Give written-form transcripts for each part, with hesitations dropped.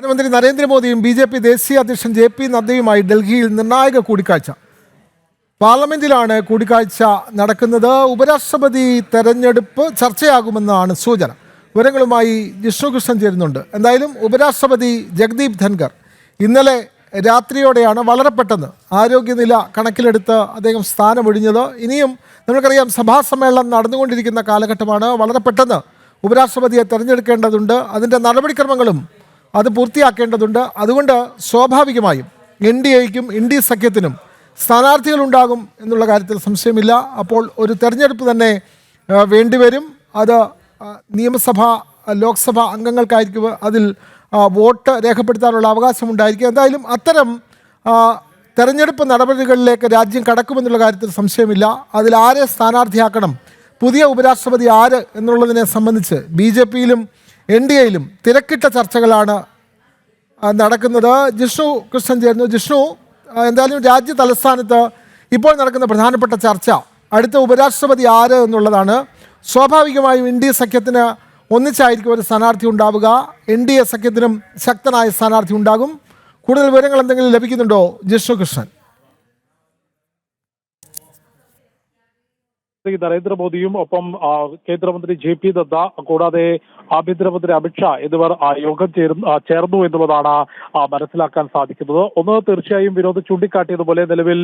പ്രധാനമന്ത്രി നരേന്ദ്രമോദിയും ബി.ജെ.പി. ദേശീയ അധ്യക്ഷൻ ജെ.പി. നദ്ദയുമായി ഡൽഹിയിൽ നിർണായക കൂടിക്കാഴ്ച. പാർലമെന്റിലാണ് കൂടിക്കാഴ്ച നടക്കുന്നത്. ഉപരാഷ്ട്രപതി തെരഞ്ഞെടുപ്പ് ചർച്ചയാകുമെന്നാണ് സൂചന. വിവരങ്ങളുമായി ജിഷ്ണു കൃഷ്ണൻ ചേരുന്നുണ്ട്. എന്തായാലും ഉപരാഷ്ട്രപതി ജഗദീപ് ധൻഖർ ഇന്നലെ രാത്രിയോടെയാണ് വളരെ പെട്ടെന്ന് ആരോഗ്യനില കണക്കിലെടുത്ത് അദ്ദേഹം സ്ഥാനമൊഴിഞ്ഞത്. ഇനിയും നമുക്കറിയാം, സഭാ സമ്മേളനം നടന്നുകൊണ്ടിരിക്കുന്ന കാലഘട്ടമാണ്. വളരെ പെട്ടെന്ന് ഉപരാഷ്ട്രപതിയെ തിരഞ്ഞെടുക്കേണ്ടതുണ്ട്. അതിൻ്റെ നടപടിക്രമങ്ങളും അത് പൂർത്തിയാക്കേണ്ടതുണ്ട്. അതുകൊണ്ട് സ്വാഭാവികമായും NDAയ്ക്കും ഇന്ത്യ സഖ്യത്തിനും സ്ഥാനാർത്ഥികളുണ്ടാകും എന്നുള്ള കാര്യത്തിൽ സംശയമില്ല. അപ്പോൾ ഒരു തെരഞ്ഞെടുപ്പ് തന്നെ വേണ്ടിവരും. അത് നിയമസഭ, ലോക്സഭ അംഗങ്ങൾക്കായിരിക്കും അതിൽ വോട്ട് രേഖപ്പെടുത്താനുള്ള അവകാശമുണ്ടായിരിക്കും. എന്തായാലും അത്തരം തെരഞ്ഞെടുപ്പ് നടപടികളിലേക്ക് രാജ്യം കടക്കുമെന്നുള്ള കാര്യത്തിൽ സംശയമില്ല. അതിൽ ആരെ സ്ഥാനാർത്ഥിയാക്കണം, പുതിയ ഉപരാഷ്ട്രപതി ആര് എന്നുള്ളതിനെ സംബന്ധിച്ച് BJPയിലും NDAയിലും തിരക്കിട്ട ചർച്ചകളാണ് നടക്കുന്നത്. ജിഷ്ണു കൃഷ്ണൻ ചേർന്നു. ജിഷ്ണു, എന്തായാലും രാജ്യ തലസ്ഥാനത്ത് ഇപ്പോൾ നടക്കുന്ന പ്രധാനപ്പെട്ട ചർച്ച അടുത്ത ഉപരാഷ്ട്രപതി ആര് എന്നുള്ളതാണ്. സ്വാഭാവികമായും ഇന്ത്യ സഖ്യത്തിന് ഒന്നിച്ചായിരിക്കും ഒരു സ്ഥാനാർത്ഥി ഉണ്ടാവുക. NDA സഖ്യത്തിനും ശക്തനായ സ്ഥാനാർത്ഥി ഉണ്ടാകും. കൂടുതൽ വിവരങ്ങൾ എന്തെങ്കിലും ലഭിക്കുന്നുണ്ടോ ജിഷ്ണു കൃഷ്ണൻ? നരേന്ദ്രമോദിയും ഒപ്പം കേന്ദ്രമന്ത്രി JP നദ്ദ കൂടാതെ ആഭ്യന്തരമന്ത്രി അമിത്ഷാ എന്നിവർ യോഗം ചേർന്നു എന്നുള്ളതാണ് മനസ്സിലാക്കാൻ സാധിക്കുന്നത്. ഒന്ന്, തീർച്ചയായും വിനോദ് ചൂണ്ടിക്കാട്ടിയതുപോലെ നിലവിൽ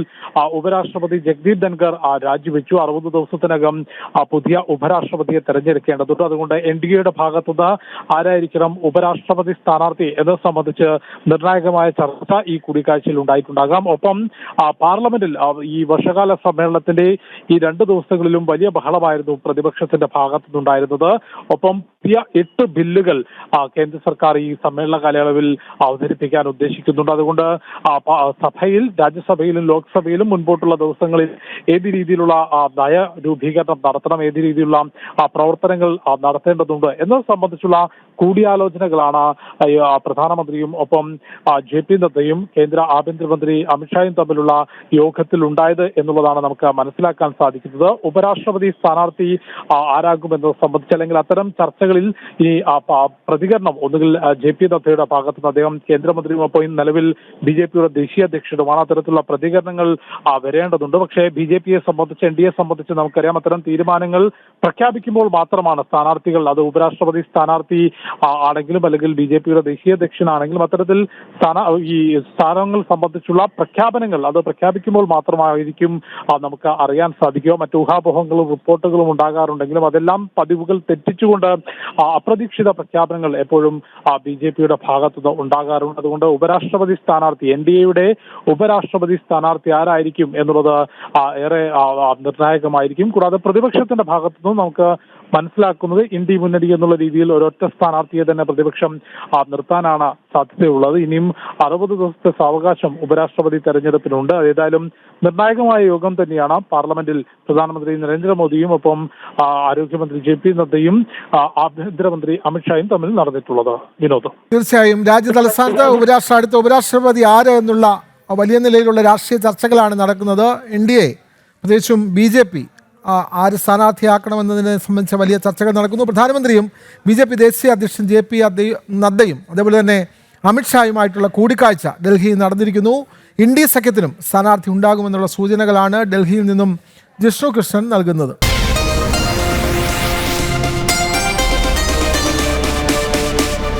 ഉപരാഷ്ട്രപതി ജഗദീപ് ധൻഖർ രാജിവെച്ചു. 60 ദിവസത്തിനകം പുതിയ ഉപരാഷ്ട്രപതിയെ തെരഞ്ഞെടുക്കേണ്ടതുണ്ട്. അതുകൊണ്ട് NDAയുടെ ഭാഗത്തുനിന്ന് ആരായിരിക്കണം ഉപരാഷ്ട്രപതി സ്ഥാനാർത്ഥി എന്നത് സംബന്ധിച്ച് നിർണായകമായ ചർച്ച ഈ കൂടിക്കാഴ്ചയിൽ ഉണ്ടായിട്ടുണ്ടാകാം. ഒപ്പം പാർലമെന്റിൽ ഈ വർഷകാല സമ്മേളനത്തിന്റെ ഈ 2 ദിവസങ്ങളിൽ വലിയ ബഹളമായിരുന്നു പ്രതിപക്ഷത്തിന്റെ ഭാഗത്തുനിന്നുണ്ടായിരുന്നത്. ഒപ്പം പുതിയ 8 ബില്ലുകൾ കേന്ദ്ര സർക്കാർ ഈ സമ്മേളന കാലയളവിൽ അവതരിപ്പിക്കാൻ ഉദ്ദേശിക്കുന്നുണ്ട്. അതുകൊണ്ട് രാജ്യസഭയിലും ലോക്സഭയിലും മുൻപോട്ടുള്ള ദിവസങ്ങളിൽ ഏത് രീതിയിലുള്ള നയ രൂപീകരണം നടത്തണം, ഏത് രീതിയിലുള്ള പ്രവർത്തനങ്ങൾ നടത്തേണ്ടതുണ്ട് എന്നത് സംബന്ധിച്ചുള്ള കൂടിയാലോചനകളാണ് പ്രധാനമന്ത്രിയും ഒപ്പം JP നദ്ദയും കേന്ദ്ര ആഭ്യന്തരമന്ത്രി അമിത്ഷായും തമ്മിലുള്ള യോഗത്തിൽ ഉണ്ടായത് എന്നുള്ളതാണ് നമുക്ക് മനസ്സിലാക്കാൻ സാധിക്കുന്നത്. ഉപരാഷ്ട്രപതി സ്ഥാനാർത്ഥി ആരാകുമെന്നത് സംബന്ധിച്ച് അല്ലെങ്കിൽ അത്തരം ചർച്ചകളിൽ ഈ പ്രതികരണം ഒന്നുകിൽ JP നദ്ദയുടെ ഭാഗത്തുനിന്ന്, അദ്ദേഹം കേന്ദ്രമന്ത്രിയുമൊപ്പം നിലവിൽ BJPയുടെ ദേശീയ അധ്യക്ഷനുമാണ്, അത്തരത്തിലുള്ള പ്രതികരണങ്ങൾ വരേണ്ടതുണ്ട്. പക്ഷേ BJPയെ സംബന്ധിച്ച്, NDAയെ സംബന്ധിച്ച് നമുക്കറിയാം, അത്തരം തീരുമാനങ്ങൾ പ്രഖ്യാപിക്കുമ്പോൾ മാത്രമാണ് സ്ഥാനാർത്ഥികൾ, അത് ഉപരാഷ്ട്രപതി സ്ഥാനാർത്ഥി ആണെങ്കിലും അല്ലെങ്കിൽ BJPയുടെ ദേശീയ അധ്യക്ഷനാണെങ്കിലും അത്തരത്തിൽ ഈ സ്ഥാനങ്ങൾ സംബന്ധിച്ചുള്ള പ്രഖ്യാപനങ്ങൾ അത് പ്രഖ്യാപിക്കുമ്പോൾ മാത്രമായിരിക്കും നമുക്ക് അറിയാൻ സാധിക്കുക. മറ്റു ഊഹാപോഹങ്ങളും റിപ്പോർട്ടുകളും ഉണ്ടാകാറുണ്ടെങ്കിലും അതെല്ലാം പതിവുകൾ തെറ്റിച്ചുകൊണ്ട് അപ്രതീക്ഷിത പ്രഖ്യാപനങ്ങൾ എപ്പോഴും BJPയുടെ ഭാഗത്തുനിന്ന് ഉണ്ടാകാറുണ്ട്. അതുകൊണ്ട് ഉപരാഷ്ട്രപതി സ്ഥാനാർത്ഥി, NDAയുടെ ഉപരാഷ്ട്രപതി സ്ഥാനാർത്ഥി ആരായിരിക്കും എന്നുള്ളത് ഏറെ നിർണായകമായിരിക്കും. കൂടാതെ പ്രതിപക്ഷത്തിന്റെ ഭാഗത്തുനിന്ന് നമുക്ക് മനസ്സിലാക്കുന്നത് ഇന്ത്യ മുന്നണി എന്നുള്ള രീതിയിൽ ഒരൊറ്റ സ്ഥാനാർത്ഥിയെ തന്നെ പ്രതിപക്ഷം നിർത്താനാണ് സാധ്യതയുള്ളത്. ഇനിയും 60 ദിവസത്തെ സാവകാശം ഉപരാഷ്ട്രപതി തെരഞ്ഞെടുപ്പിനുണ്ട്. ഏതായാലും നിർണായകമായ യോഗം തന്നെയാണ് പാർലമെന്റിൽ പ്രധാനമന്ത്രി നരേന്ദ്രമോദിയും ഒപ്പം ആരോഗ്യമന്ത്രി JP നദ്ദയും ആഭ്യന്തരമന്ത്രി അമിത്ഷായും തമ്മിൽ നടന്നിട്ടുള്ളത്. വിനോദ്, തീർച്ചയായും രാജ്യ തലസ്ഥാനത്ത് അടുത്ത ഉപരാഷ്ട്രപതി ആര് എന്നുള്ള വലിയ നിലയിലുള്ള രാഷ്ട്രീയ ചർച്ചകളാണ് നടക്കുന്നത്. NDA പ്രത്യേകിച്ചും BJP ആര് സ്ഥാനാർത്ഥിയാക്കണമെന്നതിനെ സംബന്ധിച്ച വലിയ ചർച്ചകൾ നടക്കുന്നു. പ്രധാനമന്ത്രിയും BJP ദേശീയ അധ്യക്ഷൻ JP നദ്ദയും അതേപോലെ തന്നെ അമിത്ഷായുമായിട്ടുള്ള കൂടിക്കാഴ്ച ഡൽഹിയിൽ നടന്നിരിക്കുന്നു. ഇന്ത്യ സഖ്യത്തിനും സ്ഥാനാർത്ഥി ഉണ്ടാകുമെന്നുള്ള സൂചനകളാണ് ഡൽഹിയിൽ നിന്നും ജിഷ്ണു കൃഷ്ണൻ നൽകുന്നത്.